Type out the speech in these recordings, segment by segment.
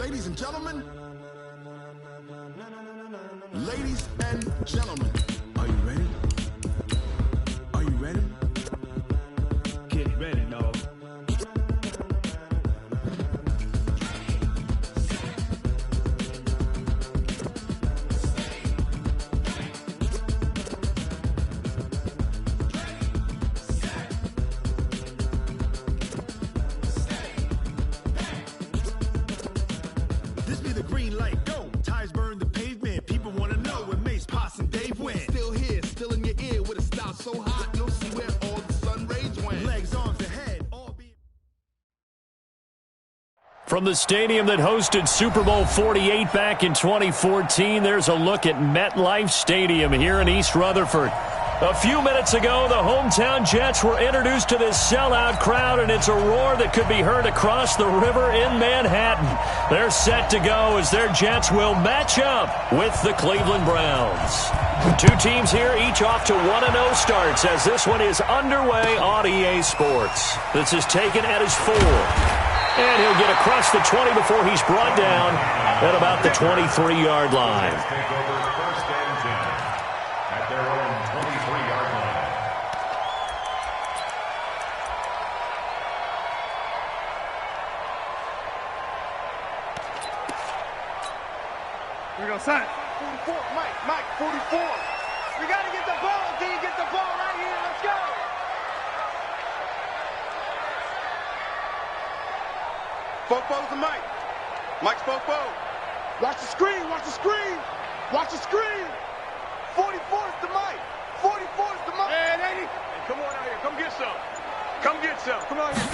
Ladies and gentlemen, are you ready? Are you ready? Get ready, dog. This be the green light, go. Tires burn the pavement. People want to know where Mace, Potts, and Dave went. Still here, still in your ear with a style so hot, you'll see where all the sun rays went. Legs, arms, and head, all be... From the stadium that hosted Super Bowl 48 back in 2014, there's a look at MetLife Stadium here in East Rutherford. A few minutes ago, the hometown Jets were introduced to this sellout crowd, and it's a roar that could be heard across the river in Manhattan. They're set to go as their Jets will match up with the Cleveland Browns. Two teams here, each off to 1-0 starts as this one is underway on EA Sports. This is taken at his 4. And he'll get across the 20 before he's brought down at about the 23-yard line. Here we go, son. 44, Mike, 44. We got to get the ball, D. Get the ball right here. Let's go. Fofo's to Mike. Mike's Fofo. Watch the screen, watch the screen. Watch the screen. 44 is to Mike. 44 is to Mike. Hey, come on out here. Come get some. Come get some. Come on here.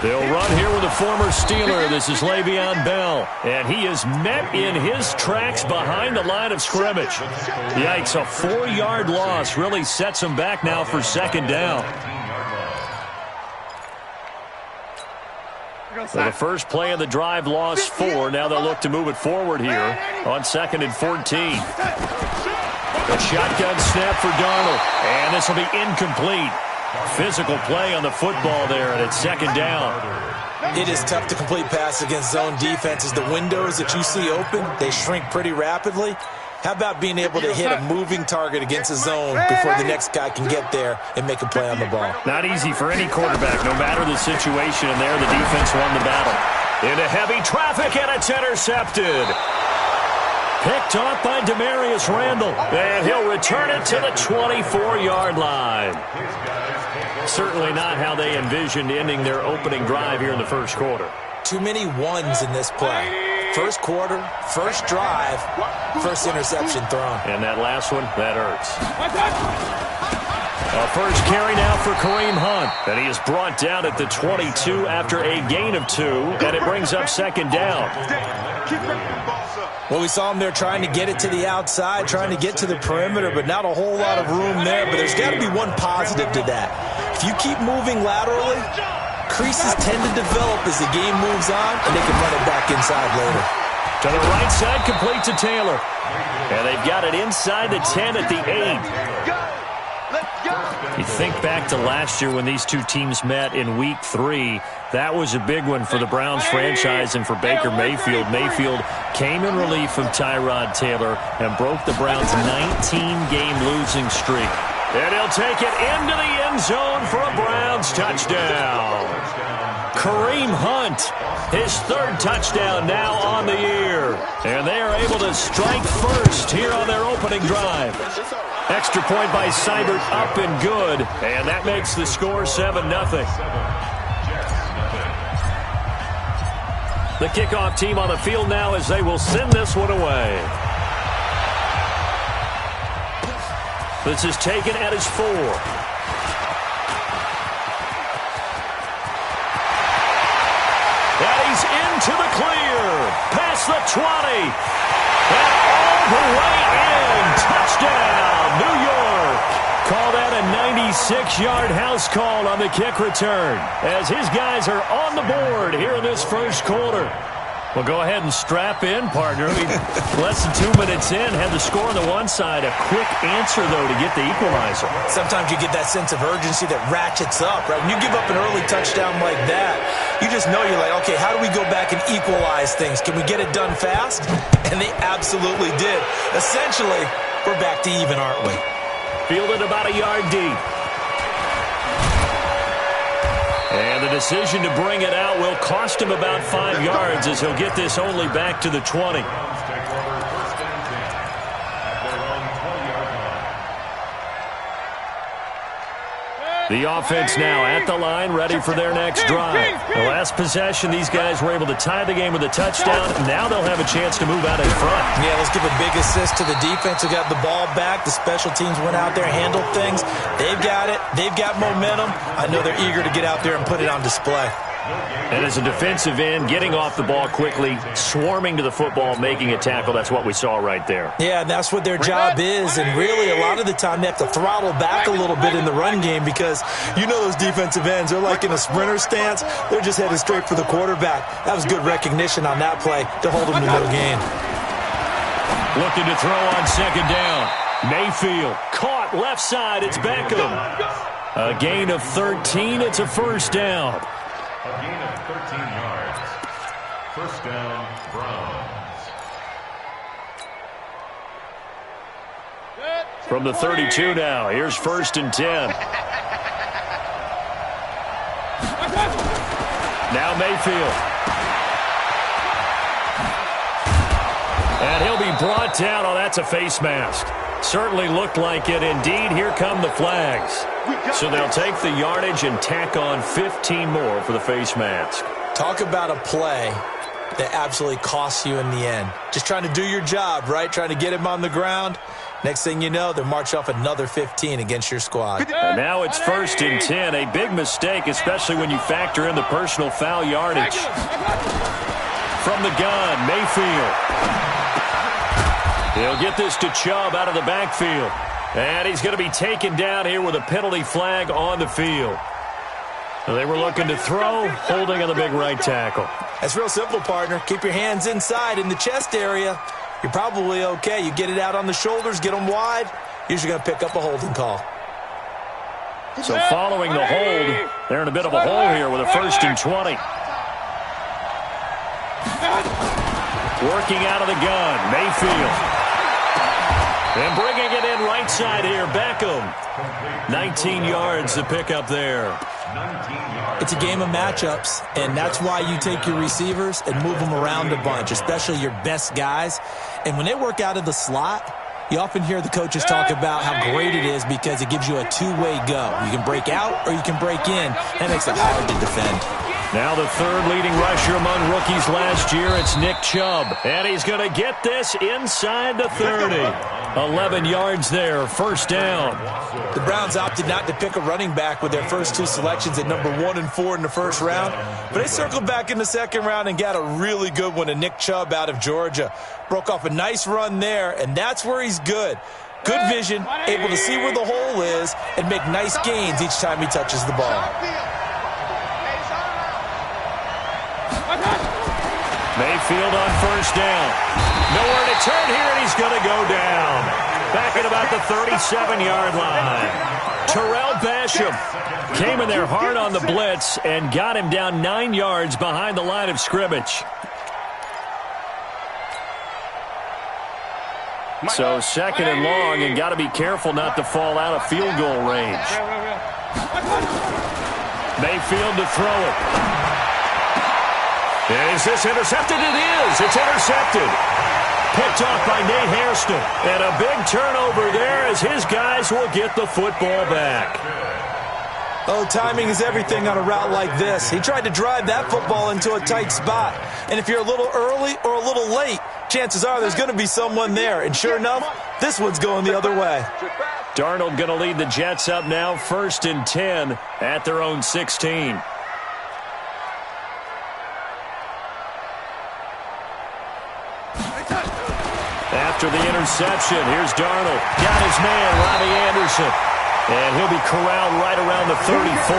They'll run here with the former Steeler. This is Le'Veon Bell. And he is met in his tracks behind the line of scrimmage. Yikes, a 4-yard loss really sets him back now for second down. So the first play of the drive lost 4. Now they'll look to move it forward here on 2nd and 14. A shotgun snap for Darnold. And this will be incomplete. Physical play on the football there, and it's second down. It is tough to complete pass against zone defenses. The windows that you see open, they shrink pretty rapidly. How about being able to hit a moving target against a zone before the next guy can get there and make a play on the ball? Not easy for any quarterback, no matter the situation, and there the defense won the battle. Into heavy traffic, and it's intercepted. Picked off by Demarius Randall, and he'll return it to the 24-yard line. Certainly not how they envisioned ending their opening drive here in the first quarter. Too many ones in this play. First quarter, first drive, first interception thrown. And that last one, that hurts. A first carry now for Kareem Hunt, and he is brought down at the 22 after a gain of 2, and it brings up second down. Well, we saw him there trying to get it to the outside, trying to get to the perimeter, but not a whole lot of room there. But there's got to be one positive to that. If you keep moving laterally, creases tend to develop as the game moves on, and they can run it back inside later. To the right side, complete to Taylor. And they've got it inside the 10 at the 8. You think back to last year when these two teams met in Week 3. That was a big one for the Browns franchise and for Baker Mayfield. Mayfield came in relief from Tyrod Taylor and broke the Browns' 19-game losing streak. And he'll take it into the end zone for a Browns touchdown. Kareem Hunt, his 3rd touchdown now on the year. And they are able to strike first here on their opening drive. Extra point by Seibert, up and good. And that makes the score 7-0. The kickoff team on the field now as they will send this one away. This is taken at his 4. And he's into the clear. Past the 20. And all the way in. Touchdown, New York. Call that a 96-yard house call on the kick return as his guys are on the board here in this first quarter. Well, go ahead and strap in, partner. Less than 2 minutes in, had the score on the one side. A quick answer, though, to get the equalizer. Sometimes you get that sense of urgency that ratchets up, right? When you give up an early touchdown like that, you just know you're like, okay, how do we go back and equalize things? Can we get it done fast? And they absolutely did. Essentially, we're back to even, aren't we? Fielded about a yard deep. And the decision to bring it out will cost him about 5 yards as he'll get this only back to the 20. The offense now at the line, ready for their next drive. The last possession, these guys were able to tie the game with a touchdown. Now they'll have a chance to move out in front. Yeah, let's give a big assist to the defense who got the ball back. The special teams went out there, handled things. They've got it. They've got momentum. I know they're eager to get out there and put it on display. And as a defensive end, getting off the ball quickly, swarming to the football, making a tackle, that's what we saw right there. Yeah, that's what their job is, and really a lot of the time they have to throttle back a little bit in the run game because you know those defensive ends, they're like in a sprinter stance. They're just headed straight for the quarterback. That was good recognition on that play to hold them to no gain. Looking to throw on second down. Mayfield caught left side. It's Beckham. A gain of 13. It's a first down. A gain of 13 yards. First down, Browns. From the 32 now. Here's first and 10. Now Mayfield. And he'll be brought down. Oh, that's a face mask. Certainly looked like it. Indeed, here come the flags. So they'll take the yardage and tack on 15 more for the face mask. Talk about a play that absolutely costs you in the end. Just trying to do your job, right? Trying to get him on the ground. Next thing you know, they'll march off another 15 against your squad. And now it's first and 10. A big mistake, especially when you factor in the personal foul yardage. From the gun, Mayfield. He'll get this to Chubb out of the backfield. And he's going to be taken down here with a penalty flag on the field. They were looking to throw, holding on the big right tackle. That's real simple, partner. Keep your hands inside in the chest area. You're probably okay. You get it out on the shoulders, get them wide. Usually going to pick up a holding call. So following the hold, they're in a bit of a hole here with a first and 20. Working out of the gun, Mayfield. And bringing it in right side here, Beckham. 19 yards to pick up there. It's a game of matchups, and that's why you take your receivers and move them around a bunch, especially your best guys. And when they work out of the slot, you often hear the coaches talk about how great it is because it gives you a two-way go. You can break out or you can break in. That makes it hard to defend. Now the third leading rusher among rookies last year, it's Nick Chubb. And he's going to get this inside the 30. 11 yards there, first down. The Browns opted not to pick a running back with their first two selections at number 1 and 4 in the first round. But they circled back in the second round and got a really good one, a Nick Chubb out of Georgia. Broke off a nice run there, and that's where he's good. Good vision, able to see where the hole is, and make nice gains each time he touches the ball. Mayfield on first down. Nowhere to turn here, and he's going to go down. Back at about the 37-yard line. Terrell Basham came in there hard on the blitz and got him down 9 yards behind the line of scrimmage. So second and long, and got to be careful not to fall out of field goal range. Mayfield to throw it. Is this intercepted? It is. It's intercepted. Picked off by Nate Hairston. And a big turnover there as his guys will get the football back. Oh, timing is everything on a route like this. He tried to drive that football into a tight spot. And if you're a little early or a little late, chances are there's going to be someone there. And sure enough, this one's going the other way. Darnold going to lead the Jets up now, first and 10 at their own 16. After the interception, here's Darnold. Got his man, Robbie Anderson. And he'll be corralled right around the 34.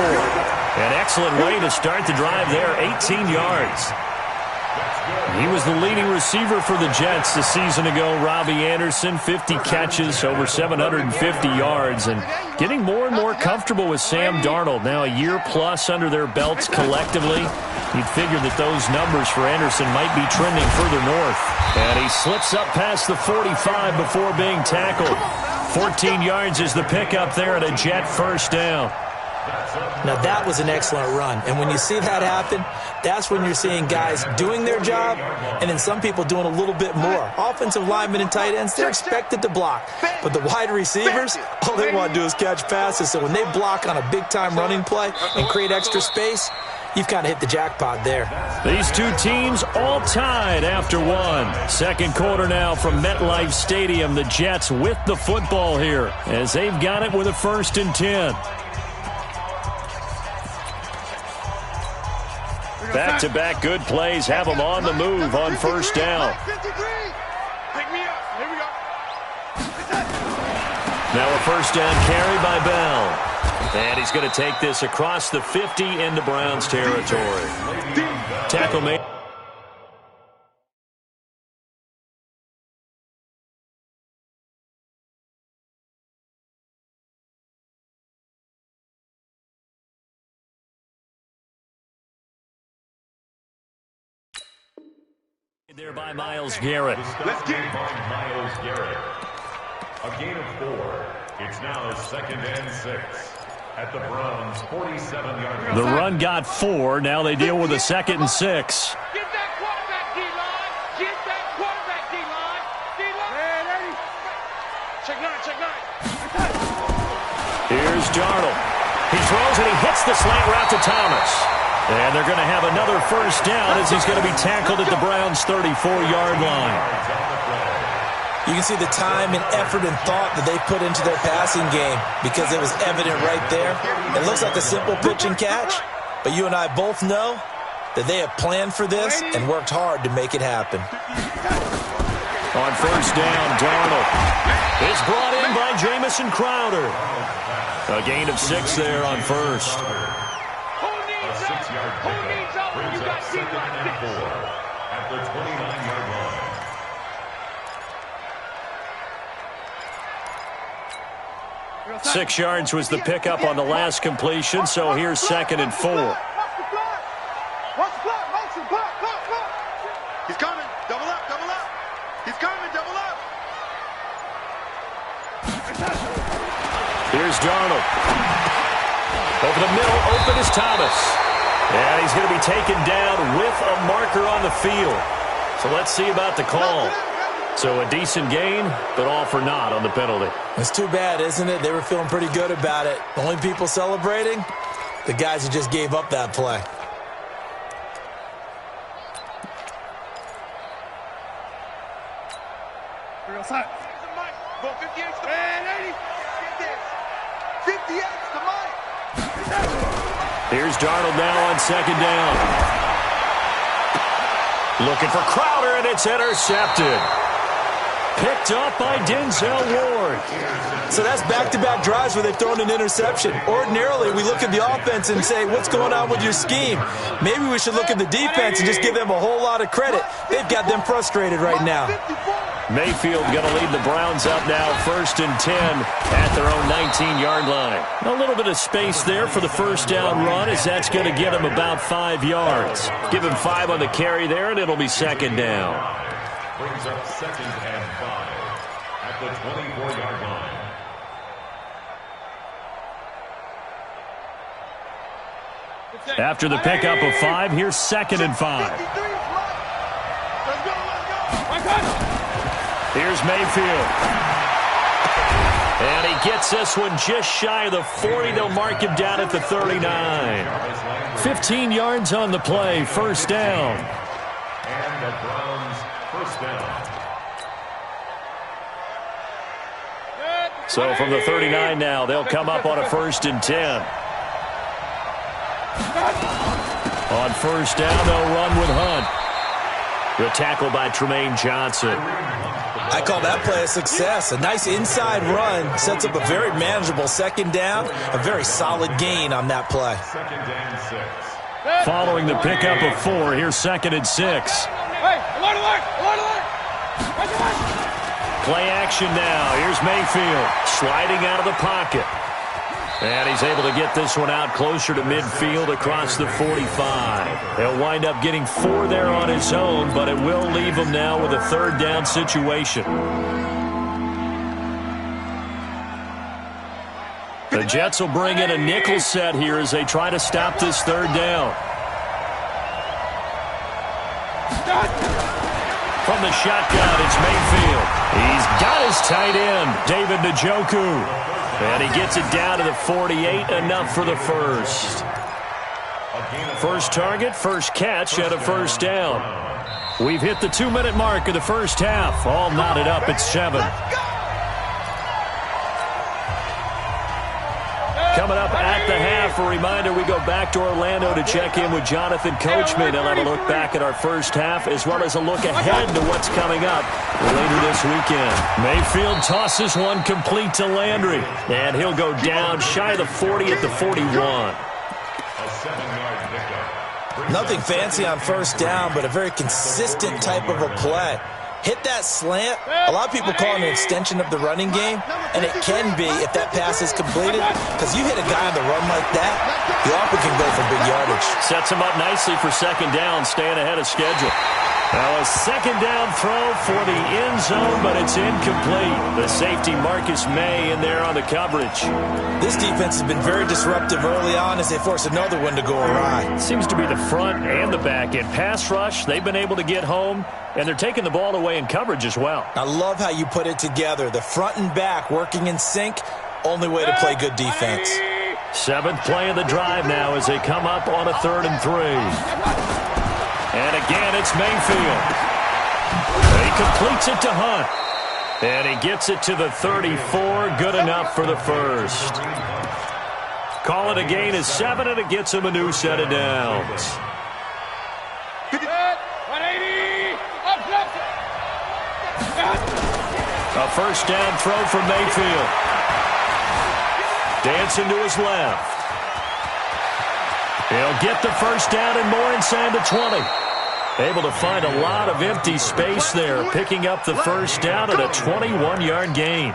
An excellent way to start the drive there, 18 yards. He was the leading receiver for the Jets a season ago. Robbie Anderson, 50 catches, over 750 yards, and getting more and more comfortable with Sam Darnold. Now a year plus under their belts collectively. You'd figure that those numbers for Anderson might be trending further north. And he slips up past the 45 before being tackled. 14 yards is the pickup there at a Jet first down. Now, that was an excellent run. And when you see that happen, that's when you're seeing guys doing their job and then some people doing a little bit more. Offensive linemen and tight ends, they're expected to block. But the wide receivers, all they want to do is catch passes. So when they block on a big-time running play and create extra space, you've kind of hit the jackpot there. These two teams all tied after one. Second quarter now from MetLife Stadium. The Jets with the football here as they've got it with a 1st and 10. Back-to-back good plays have them on the move on first down. Now a first down carry by Bell. And he's going to take this across the 50 into Browns territory. Tackle made. There by Myles Garrett. Let's get it by Myles Garrett. A gain of 4. It's now 2nd and 6 at the Browns' 47-yard line. The run got 4. Now they deal with a 2nd and 6. Get that quarterback, D-line. Get that quarterback, D-line. D-line. Check 9. Here's Darnold. He throws and he hits the slant route to Thomas. And they're going to have another first down as he's going to be tackled at the Browns' 34-yard line. You can see the time and effort and thought that they put into their passing game because it was evident right there. It looks like a simple pitch and catch, but you and I both know that they have planned for this and worked hard to make it happen. On first down, Darnold. It's brought in by Jamison Crowder. A gain of 6 there on first. A 6-yard pickup brings up 2nd and 4 at the 29-yard line. 6 yards was the pickup on the last completion, so here's 2nd and 4. Watch the block. Motion, block. He's coming. Double up. He's coming. Double up. Here's Darnold. Over the middle, open is Thomas. And he's going to be taken down with a marker on the field. So let's see about the call. So a decent gain, but all for naught on the penalty. It's too bad, isn't it? They were feeling pretty good about it. The only people celebrating, the guys who just gave up that play. Outside. Go 58 to man, 80. 58 to Mike. Here's Darnold now on 2nd down. Looking for Crowder, and it's intercepted. Picked up by Denzel Ward. So that's back-to-back drives where they've thrown an interception. Ordinarily, we look at the offense and say, what's going on with your scheme? Maybe we should look at the defense and just give them a whole lot of credit. They've got them frustrated right now. Mayfield going to lead the Browns up now 1st and 10 at their own 19-yard line. A little bit of space there for the first down run as that's going to get him about 5 yards. Give him 5 on the carry there, and it'll be 2nd down. Brings up 2nd and 5 at the 24-yard line. After the pickup of 5, here's 2nd and 5. Here's Mayfield. And he gets this one just shy of the 40. They'll mark him down at the 39. 15 yards on the play, first down. And the Browns first down. So from the 39 now, they'll come up on a 1st and 10. On first down, they'll run with Hunt. The tackle by Tremaine Johnson. I call that play a success. A nice inside run sets up a very manageable 2nd down. A very solid gain on that play. 2nd and 6. Following the pickup of 4, here's 2nd and 6. Play action now. Here's Mayfield sliding out of the pocket. And he's able to get this one out closer to midfield across the 45. He'll wind up getting 4 there on his own, but it will leave him now with a third down situation. The Jets will bring in a nickel set here as they try to stop this third down. From the shotgun, it's Mayfield. He's got his tight end, David Njoku. And he gets it down to the 48, enough for the first. First target, first catch, and a first down. We've hit the 2-minute mark of the first half. All knotted up at 7. Coming up at the half, a reminder, we go back to Orlando to check in with Jonathan Coachman and have a look back at our first half, as well as a look ahead to what's coming up later this weekend. Mayfield tosses one complete to Landry, and he'll go down shy of the 40 at the 41. Nothing fancy on first down, but a very consistent type of a play. Hit that slant. A lot of people call it an extension of the running game, and it can be if that pass is completed, because you hit a guy on the run like that, you often can go for big yardage. Sets him up nicely for second down, staying ahead of schedule. Now a second down throw for the end zone, but it's incomplete. The safety Marcus May in there on the coverage. This defense has been very disruptive early on as they force another one to go awry. Seems to be the front and the back end. Pass rush, they've been able to get home, and they're taking the ball away in coverage as well. I love how you put it together. The front and back working in sync, only way to play good defense. 7th play of the drive now as they come up on a 3rd and 3. And again, it's Mayfield. He completes it to Hunt. And he gets it to the 34. Good enough for the first. Call it a gain of 7, and it gets him a new set of downs. A first down throw from Mayfield. Dancing to his left. He'll get the first down and more inside the 20. Able to find a lot of empty space there, picking up the first down at a 21-yard gain.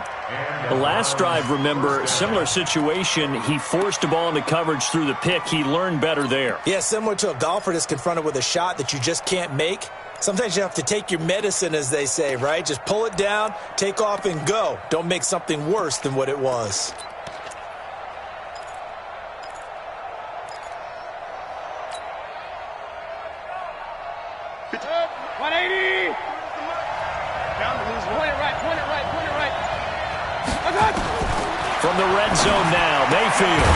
The last drive, remember, similar situation. He forced the ball into coverage through the pick. He learned better there. Yeah, similar to a golfer that's confronted with a shot that you just can't make. Sometimes you have to take your medicine, as they say, right? Just pull it down, take off, and go. Don't make something worse than what it was. From the red zone now, Mayfield.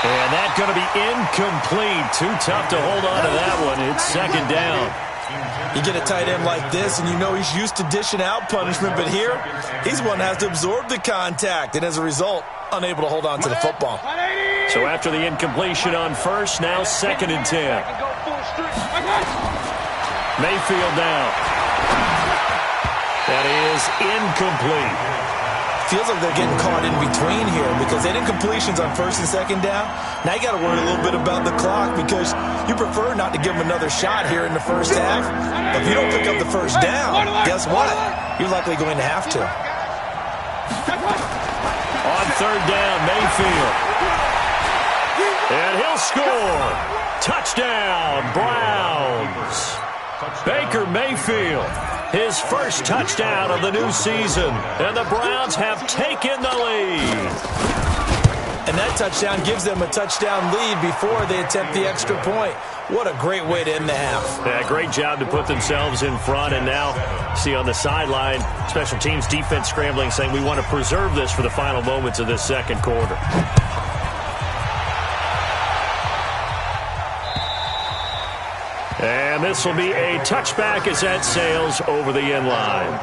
And that's going to be incomplete. Too tough to hold on to that one. It's second down. You get a tight end like this, and you know he's used to dishing out punishment, but here, he's one that has to absorb the contact, and as a result, unable to hold on to the football. So after the incompletion on first, now 2nd and 10. Mayfield now. That is incomplete. Feels like they're getting caught in between here because they had incompletions on 1st and 2nd down. Now you got to worry a little bit about the clock because you prefer not to give them another shot here in the first half. But if you don't pick up the first down, guess what? You're likely going to have to. On 3rd down, Mayfield. And he'll score. Touchdown, Browns. Baker Mayfield. His first touchdown of the new season. And the Browns have taken the lead. And that touchdown gives them a touchdown lead before they attempt the extra point. What a great way to end the half. Yeah, great job to put themselves in front. And now, see on the sideline, special teams defense scrambling, saying we want to preserve this for the final moments of this second quarter. And this will be a touchback as that sails over the end line.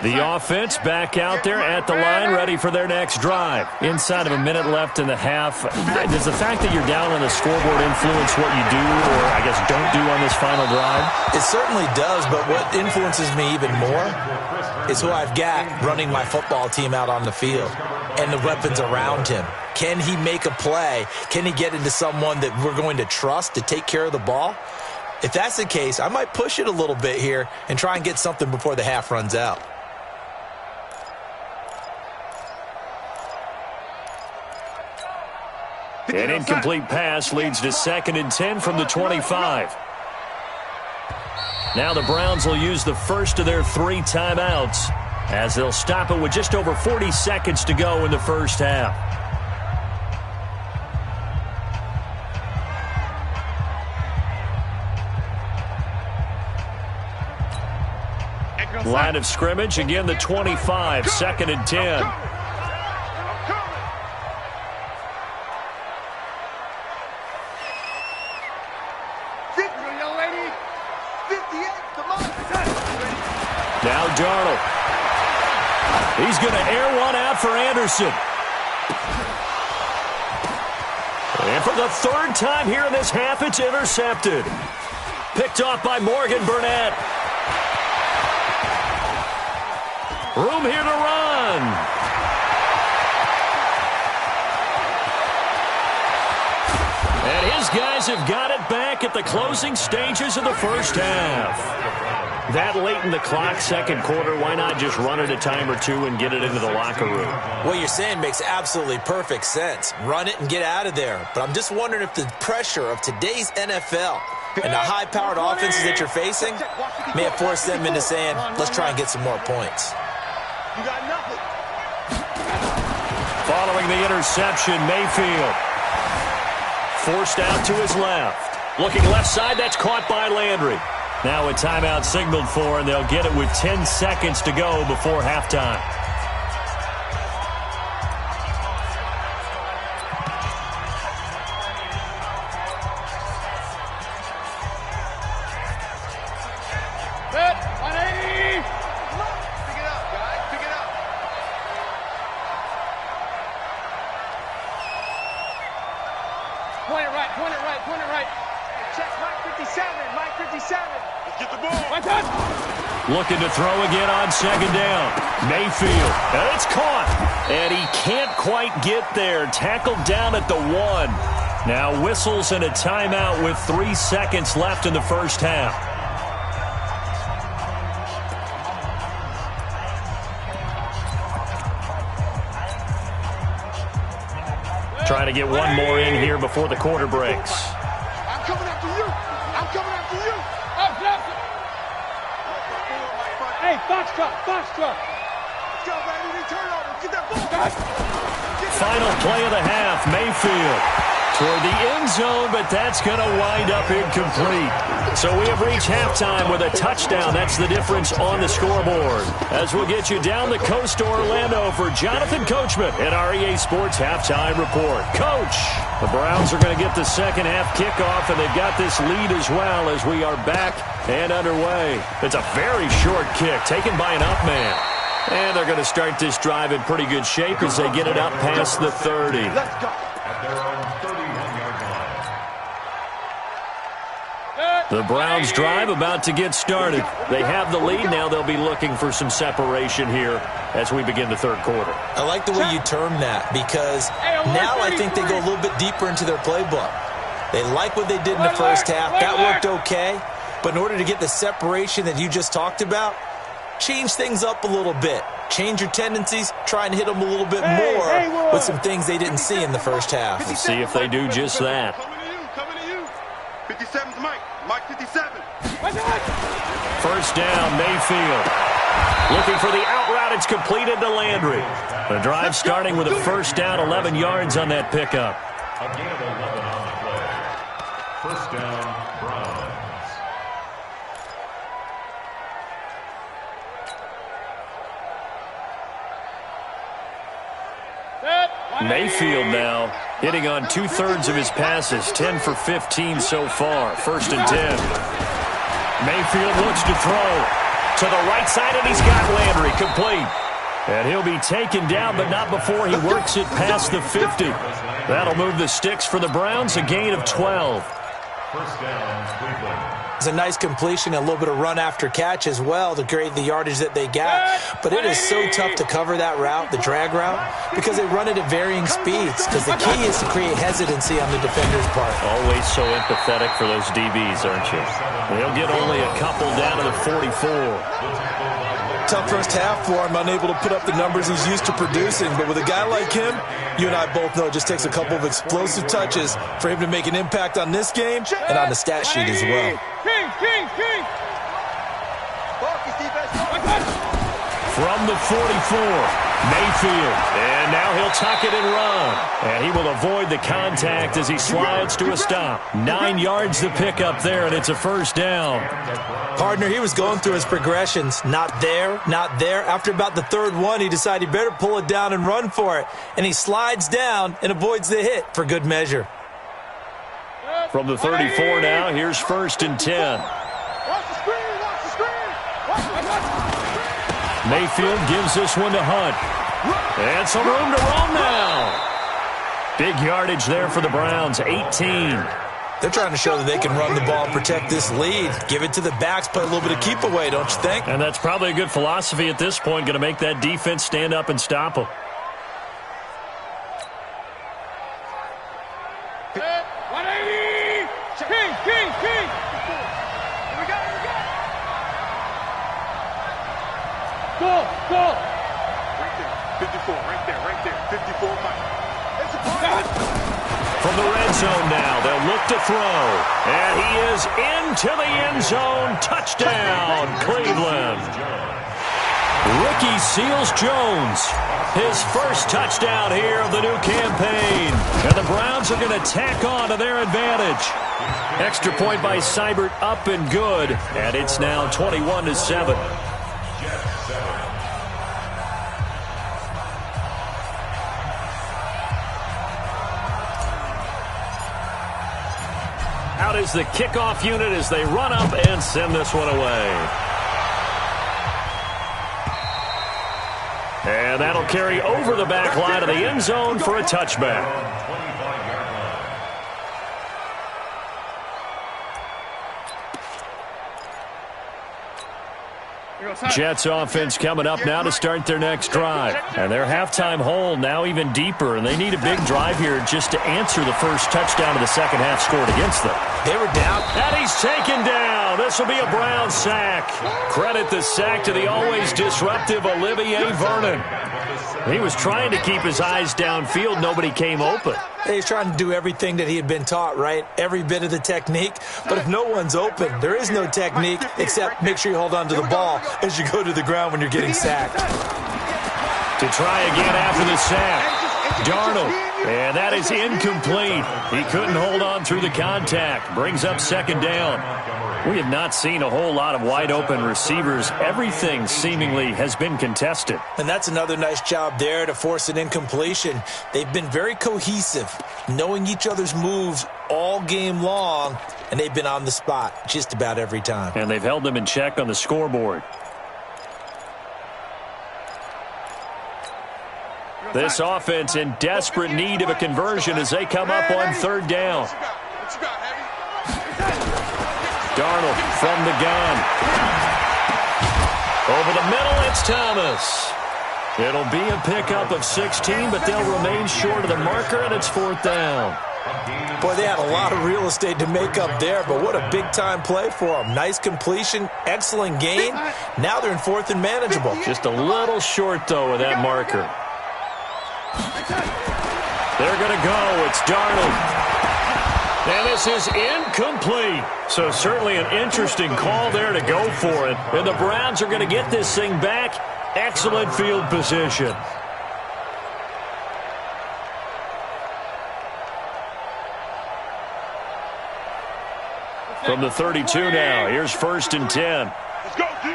The offense back out there at the line, ready for their next drive. Inside of a minute left in the half, does the fact that you're down on the scoreboard influence what you do or, I guess, don't do on this final drive? It certainly does, but what influences me even more is who I've got running my football team out on the field and the weapons around him. Can he make a play? Can he get into someone that we're going to trust to take care of the ball? If that's the case, I might push it a little bit here and try and get something before the half runs out. An incomplete pass leads to 2nd and 10 from the 25. Now the Browns will use the first of their 3 timeouts as they'll stop it with just over 40 seconds to go in the first half. Line of scrimmage, again the 25, 2nd and 10. Now Darnold. He's going to air one out for Anderson. And for the 3rd time here in this half, it's intercepted. Picked off by Morgan Burnett. Room here to run. And his guys have got it back at the closing stages of the first half. That late in the clock, 2nd quarter, why not just run it a time or 2 and get it into the locker room? What you're saying makes absolutely perfect sense. Run it and get out of there. But I'm just wondering if the pressure of today's NFL and the high-powered offenses that you're facing may have forced them into saying, let's try and get some more points. You got nothing. Following the interception, Mayfield forced out to his left. Looking left side, that's caught by Landry. Now a timeout signaled for, and they'll get it with 10 seconds to go before halftime. Set, 180. Pick it up, guys. Pick it up. Point it right, point it right, point it right. Check Mike 57, Mike 57. Let's get the ball. Looking to throw again on 2nd down. Mayfield, and it's caught. And he can't quite get there. Tackled down at the 1. Now whistles and a timeout with 3 seconds left in the first half. Trying to get one more in here before the quarter breaks. I'm coming after you. I'm coming after you. Up, Johnson. Hey, Foxtrot, Foxtrot. Let's go, baby. Turnover. Get that ball. Final play of the half. Mayfield toward the end zone, but that's going to wind up incomplete. So we have reached halftime with a touchdown. That's the difference on the scoreboard. As we'll get you down the coast to Orlando for Jonathan Coachman at our EA Sports Halftime Report. Coach, the Browns are going to get the second half kickoff, and they've got this lead as well as we are back and underway. It's a very short kick taken by an up man. And they're going to start this drive in pretty good shape as they get it up past the 30. Let's go. At their own 31-yard line. The Browns drive about to get started. They have the lead. Now they'll be looking for some separation here as we begin the third quarter. I like the way you term that because now I think they go a little bit deeper into their playbook. They like what they did in the first half. That worked okay. But in order to get the separation that you just talked about, change things up a little bit. Change your tendencies. Try and hit them a little bit more with some things they didn't see in the first half. We'll see if they do just that. Coming to you. 57's Mike. Mike 57. First down, Mayfield. Looking for the out route. It's completed to Landry. The drive starting with a first down, 11 yards on that pickup. A gain of 11 on the play. First down, Browns. Mayfield now hitting on 2/3 of his passes, 10 for 15 so far. First and 10. Mayfield looks to throw to the right side, and he's got Landry complete. And he'll be taken down, but not before he works it past the 50. That'll move the sticks for the Browns, a gain of 12. First down, Cleveland. It's a nice completion, a little bit of run after catch as well to create the yardage that they got. But it is so tough to cover that route, the drag route, because they run it at varying speeds. Because the key is to create hesitancy on the defender's part. Always so empathetic for those DBs, aren't you? They'll get only a couple down to the 44. Tough first half for him, unable to put up the numbers he's used to producing. But with a guy like him, you and I both know it just takes a couple of explosive touches for him to make an impact on this game and on the stat sheet as well. From the 44, Mayfield. And now he'll tuck it and run. And he will avoid the contact as he slides to a stop. 9 yards to pick up there, and it's a first down. Partner, he was going through his progressions. Not there, not there. After about the third one, he decided he better pull it down and run for it. And he slides down and avoids the hit for good measure. From the 34 now, here's 1st and 10. Mayfield gives this one to Hunt. And some room to roam now. Big yardage there for the Browns, 18. They're trying to show that they can run the ball and protect this lead. Give it to the backs, play a little bit of keep away, don't you think? And that's probably a good philosophy at this point, going to make that defense stand up and stop them. Go! Right there, 54, right there, 54, Mike. From the red zone now, they'll look to throw. And he is into the end zone. Touchdown, Cleveland. Ricky Seals-Jones, his first touchdown here of the new campaign. And the Browns are going to tack on to their advantage. Extra point by Seibert, up and good. And it's now 21-7. Out is the kickoff unit as they run up and send this one away. And that'll carry over the back line of the end zone for a touchback. Jets offense coming up now to start their next drive. And their halftime hole now even deeper, and they need a big drive here just to answer the first touchdown of the second half scored against them. They were down. And he's taken down. This will be a Brown sack. Credit the sack to the always disruptive Olivier Vernon. He was trying to keep his eyes downfield. Nobody came open. He's trying to do everything that he had been taught, right? Every bit of the technique. But if no one's open, there is no technique except make sure you hold on to the ball as you go to the ground when you're getting sacked. To try again after the sack. Darnold. And that is incomplete. He couldn't hold on through the contact. Brings up second down. We have not seen a whole lot of wide-open receivers. Everything seemingly has been contested. And that's another nice job there to force an incompletion. They've been very cohesive, knowing each other's moves all game long, and they've been on the spot just about every time. And they've held them in check on the scoreboard. This offense in desperate need of a conversion as they come up on third down. Darnold from the gun. Over the middle, it's Thomas. It'll be a pickup of 16, but they'll remain short of the marker, and it's fourth down. Boy, they had a lot of real estate to make up there, but what a big-time play for them. Nice completion, excellent gain. Now they're in fourth and manageable. Just a little short, though, with that marker. They're going to go. It's Darnold. And this is incomplete. So certainly an interesting call there to go for it. And the Browns are going to get this thing back. Excellent field position. From the 32 now, here's 1st and 10. Let's go, D.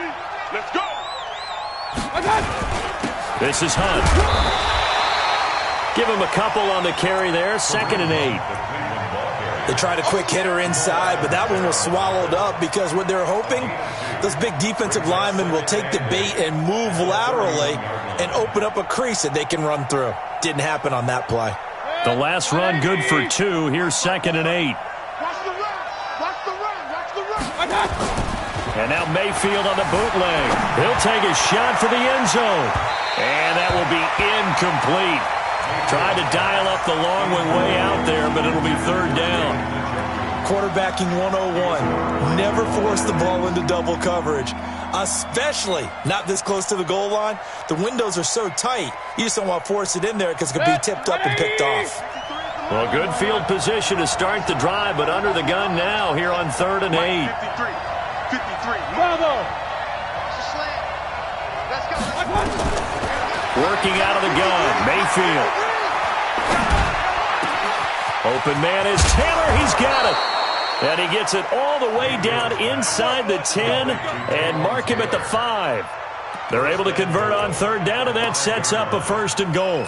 Let's go. This is Hunt. Give him a couple on the carry there. 2nd and 8. They tried a quick hitter inside, but that one was swallowed up because what they're hoping, those big defensive linemen will take the bait and move laterally and open up a crease that they can run through. Didn't happen on that play. The last run good for 2. Here's 2nd and 8. Watch the run. Watch the run. Watch the run. And now Mayfield on the bootleg. He'll take a shot for the end zone. And that will be incomplete. Tried to dial up the long way out there, but it'll be third down. Quarterbacking 101. Never force the ball into double coverage, especially not this close to the goal line. The windows are so tight, you just don't want to force it in there because it could be tipped up and picked off. Well, good field position to start the drive, but under the gun now here on 3rd and 8. 53. Bravo. Working out of the gun, Mayfield. Open man is Taylor. He's got it. And he gets it all the way down inside the 10 and mark him at the 5. They're able to convert on 3rd down, and that sets up a 1st and goal.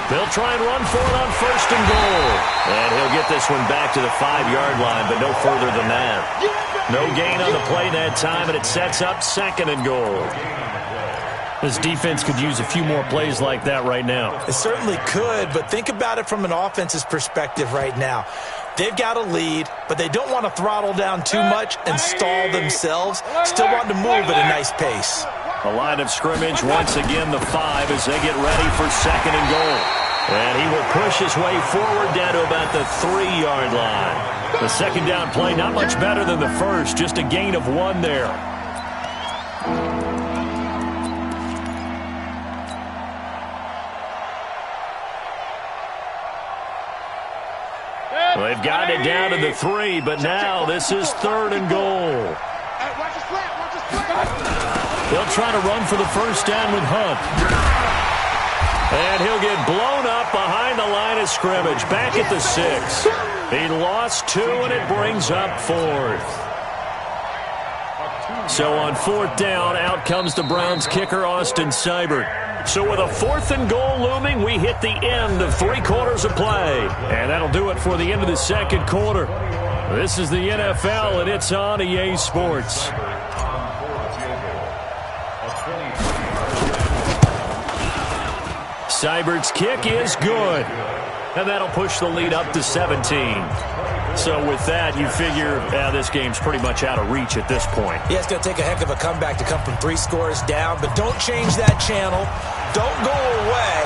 They'll try and run for it on 1st and goal. And he'll get this one back to the 5-yard line, but no further than that. No gain on the play that time, and it sets up 2nd and goal. This defense could use a few more plays like that right now. It certainly could, but think about it from an offense's perspective right now. They've got a lead, but they don't want to throttle down too much and stall themselves. Still want to move at a nice pace. A line of scrimmage, once again the 5 as they get ready for 2nd and goal. And he will push his way forward down to about the 3-yard line. The 2nd down play, not much better than the first, just a gain of 1 there. Well, they've gotten it down to the 3, but now this is 3rd and goal. They'll try to run for the 1st down with Hunt. And he'll get blown up behind the line of scrimmage, back at the 6. He lost 2, and it brings up 4th. So on 4th down, out comes the Browns kicker, Austin Seibert. So with a 4th and goal looming, we hit the end of 3 quarters of play. And that'll do it for the end of the 2nd quarter. This is the NFL, and it's on EA Sports. Seibert's kick is good. And that'll push the lead up to 17. So with that, you figure this game's pretty much out of reach at this point. Yeah, it's going to take a heck of a comeback to come from 3 scores down, but don't change that channel. Don't go away.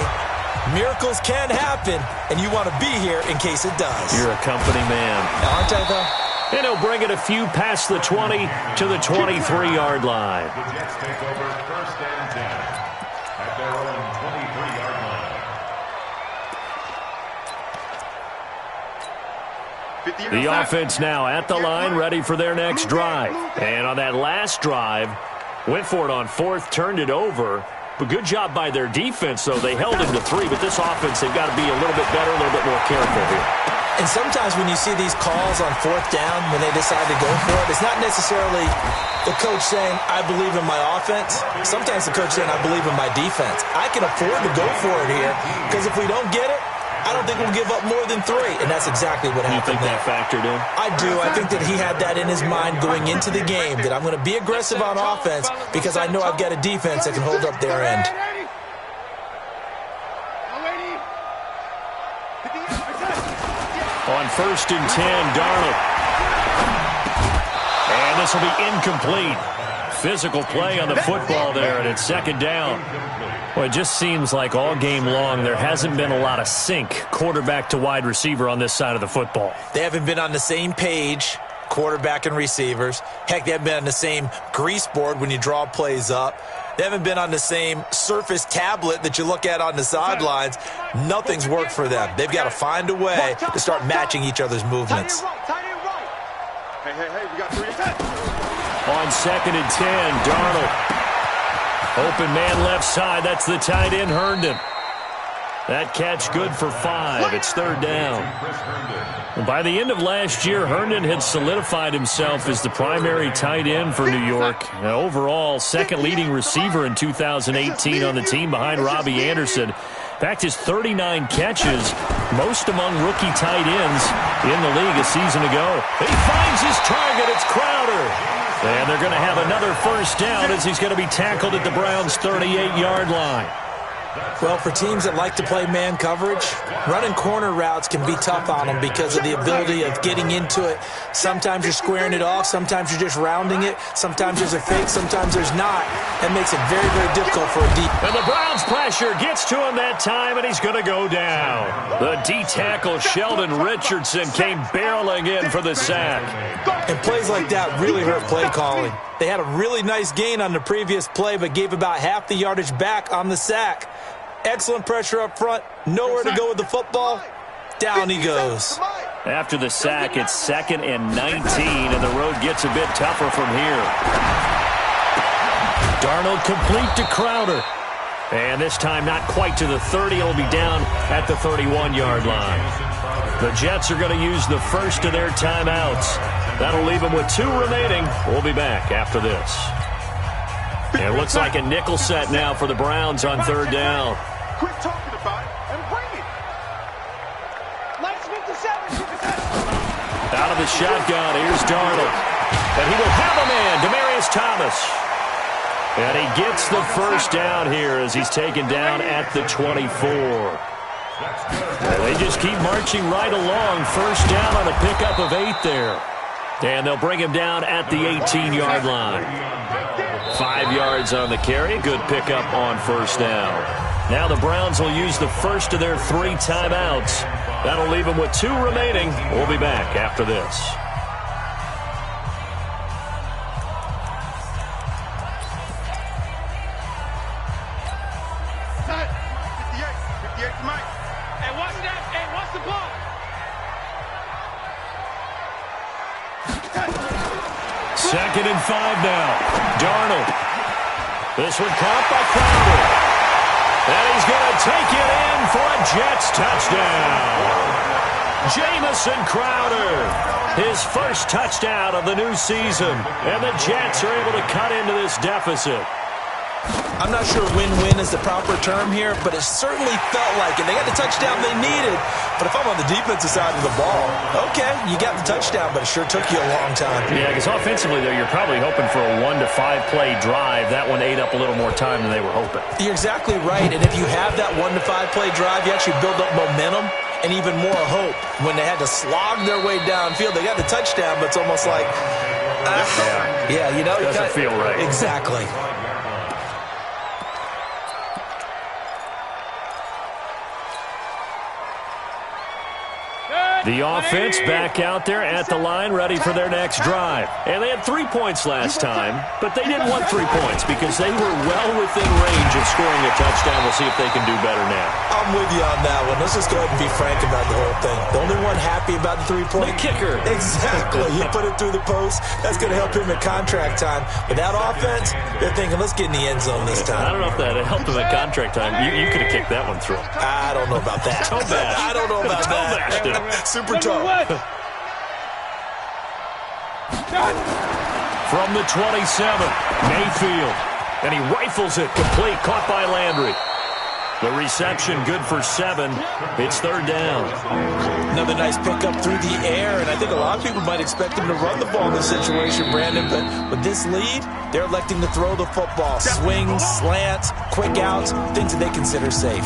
Miracles can happen, and you want to be here in case it does. You're a company man. Aren't I, though? And he'll bring it a few past the 20 to the 23-yard line. The Jets take over 1st and 10 at their own 23-yard line. The offense now at the line, ready for their next drive. And on that last drive, went for it on 4th, turned it over. But good job by their defense, though. They held him to 3, but this offense, they've got to be a little bit better, a little bit more careful here. And sometimes when you see these calls on 4th down, when they decide to go for it, it's not necessarily the coach saying, I believe in my offense. Sometimes the coach saying, I believe in my defense. I can afford to go for it here, because if we don't get it, I don't think we'll give up more than 3, and that's exactly what happened. You think that factored in? I do. I think that he had that in his mind going into the game, that I'm going to be aggressive on offense because I know I've got a defense that can hold up their end. On 1st and 10, Darnold. And this will be incomplete. Physical play on the football there, and it's 2nd down. Well, it just seems like all game long there hasn't been a lot of sync quarterback to wide receiver on this side of the football. They haven't been on the same page, quarterback and receivers. Heck, they haven't been on the same grease board when you draw plays up. They haven't been on the same Surface tablet that you look at on the sidelines. Nothing's worked for them. They've got to find a way to start matching each other's movements. Hey, we got 3 attacks. On 2nd and 10, Darnold. Open man left side. That's the tight end, Herndon. That catch good for 5. It's 3rd down. By the end of last year, Herndon had solidified himself as the primary tight end for New York. Overall, 2nd leading receiver in 2018 on the team behind Robbie Anderson. In fact, his 39 catches, most among rookie tight ends in the league a season ago. He finds his target. It's Crowder. And they're going to have another 1st down as he's going to be tackled at the Browns' 38-yard line. Well, for teams that like to play man coverage, running corner routes can be tough on them because of the ability of getting into it. Sometimes you're squaring it off. Sometimes you're just rounding it. Sometimes there's a fake. Sometimes there's not. That makes it very, very difficult for a D. And the Browns pressure gets to him that time, and he's going to go down. The D-tackle Sheldon Richardson came barreling in for the sack. And plays like that really hurt play calling. They had a really nice gain on the previous play, but gave about half the yardage back on the sack. Excellent pressure up front. Nowhere to go with the football. Down he goes. After the sack, it's 2nd and 19, and the road gets a bit tougher from here. Darnold complete to Crowder. And this time not quite to the 30. It'll be down at the 31-yard line. The Jets are going to use the first of their timeouts. That'll leave them with 2 remaining. We'll be back after this. It looks like a nickel set now for the Browns on 3rd down. Quit talking about it and bring it. Let's 57. Out of the shotgun, here's Darnold. And he will have a man, Demaryius Thomas. And he gets the first down here as he's taken down at the 24. And they just keep marching right along. First down on a pickup of 8 there. And they'll bring him down at the 18-yard line. 5 yards on the carry. Good pickup on first down. Now the Browns will use the first of their 3 timeouts. That'll leave them with 2 remaining. We'll be back after this. Second and 5 now. Darnold. This one caught by Crowder. And he's going to take it in for a Jets touchdown. Jamison Crowder. His first touchdown of the new season. And the Jets are able to cut into this deficit. I'm not sure win-win is the proper term here, but it certainly felt like it. They got the touchdown they needed, but if I'm on the defensive side of the ball, okay, you got the touchdown, but it sure took you a long time. Yeah, because offensively, though, you're probably hoping for a 1 to 5 play drive. That one ate up a little more time than they were hoping. You're exactly right, and if you have that 1 to 5 play drive, you actually build up momentum and even more hope. When they had to slog their way downfield, they got the touchdown, but it's almost like, yeah, you know. Doesn't feel right. Exactly. The offense back out there at the line, ready for their next drive. And they had 3 points last time, but they didn't want 3 points because they were well within range of scoring a touchdown. We'll see if they can do better now. I'm with you on that one. Let's just go ahead and be frank about the whole thing. The only one happy about the 3-point. The kicker. Exactly. You put it through the post. That's going to help him at contract time. But that offense, they're thinking, let's get in the end zone this time. I don't know if that helped him at contract time. You could have kicked that one through. I don't know about that. I don't know about that. Super tough. From the 27, Mayfield. And he rifles it complete, caught by Landry. The reception good for 7. It's 3rd down. Another nice pickup through the air, and I think a lot of people might expect him to run the ball in this situation, Brandon, but with this lead, they're electing to throw the football. Swings, slants, quick outs, things that they consider safe.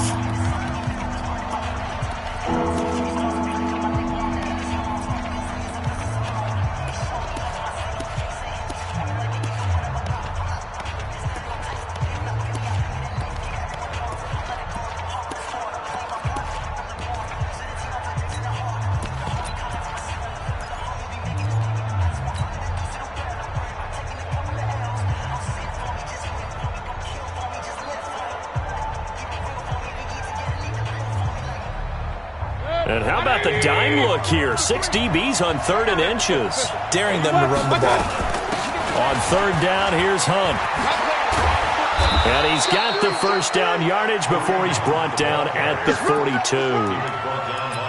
And how about the dime look here? 6 DBs on 3rd and inches. Daring them to run the ball. On 3rd down, here's Hunt. And he's got the first down yardage before he's brought down at the 42.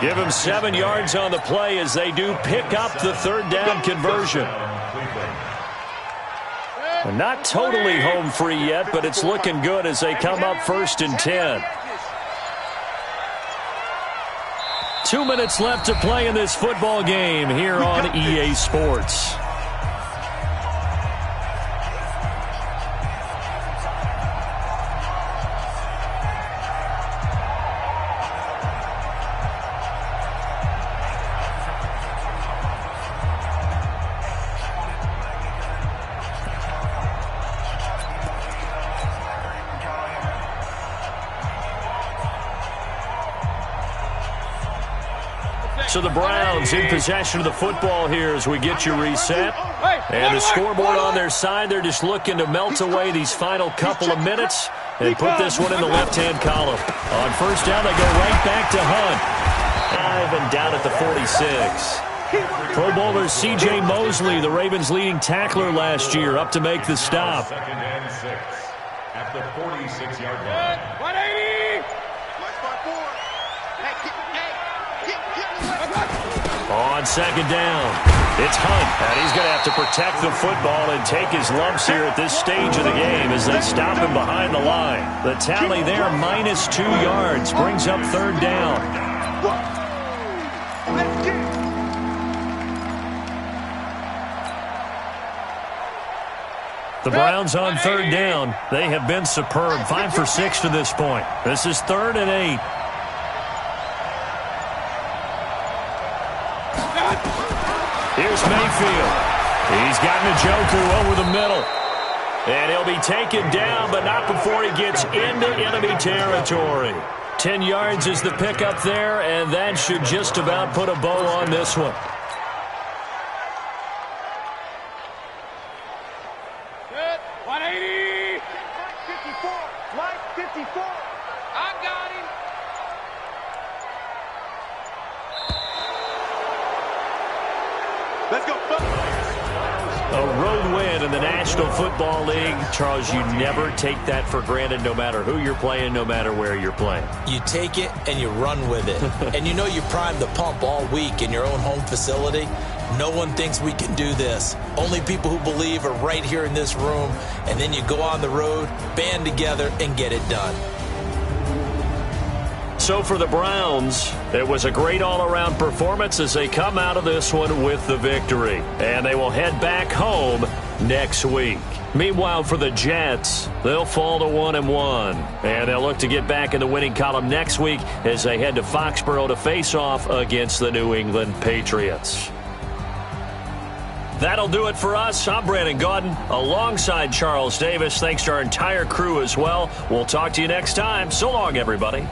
Give him 7 yards on the play as they do pick up the 3rd down conversion. And not totally home free yet, but it's looking good as they come up 1st and 10. 2 minutes left to play in this football game here on EA Sports. So the Browns in possession of the football here as we get you reset. And the scoreboard on their side, they're just looking to melt away these final couple of minutes and put this one in the left-hand column. On first down, they go right back to Hunt. And down at the 46. Pro Bowler C.J. Mosley, the Ravens' leading tackler last year, up to make the stop. Second and 6 at the 46-yard line. 180! On second down, it's Hunt, and he's going to have to protect the football and take his lumps here at this stage of the game as they stop him behind the line. The tally there, minus 2 yards, brings up third down. The Browns on third down. They have been superb, 5 for 6 to this point. This is 3rd and 8. Here's Mayfield. He's got Njoku over the middle. And he'll be taken down, but not before he gets into enemy territory. 10 yards is the pickup there, and that should just about put a bow on this one. Good. 180! 54. Mike, 54. I got him. Let's go. A road win in the National Football League. Charles, you never take that for granted no matter who you're playing, no matter where you're playing. You take it and you run with it. And you know you primed the pump all week in your own home facility. No one thinks we can do this. Only people who believe are right here in this room. And then you go on the road, band together, and get it done. So for the Browns, it was a great all-around performance as they come out of this one with the victory. And they will head back home next week. Meanwhile, for the Jets, they'll fall to 1-1. And they'll look to get back in the winning column next week as they head to Foxborough to face off against the New England Patriots. That'll do it for us. I'm Brandon Gaudin alongside Charles Davis. Thanks to our entire crew as well. We'll talk to you next time. So long, everybody.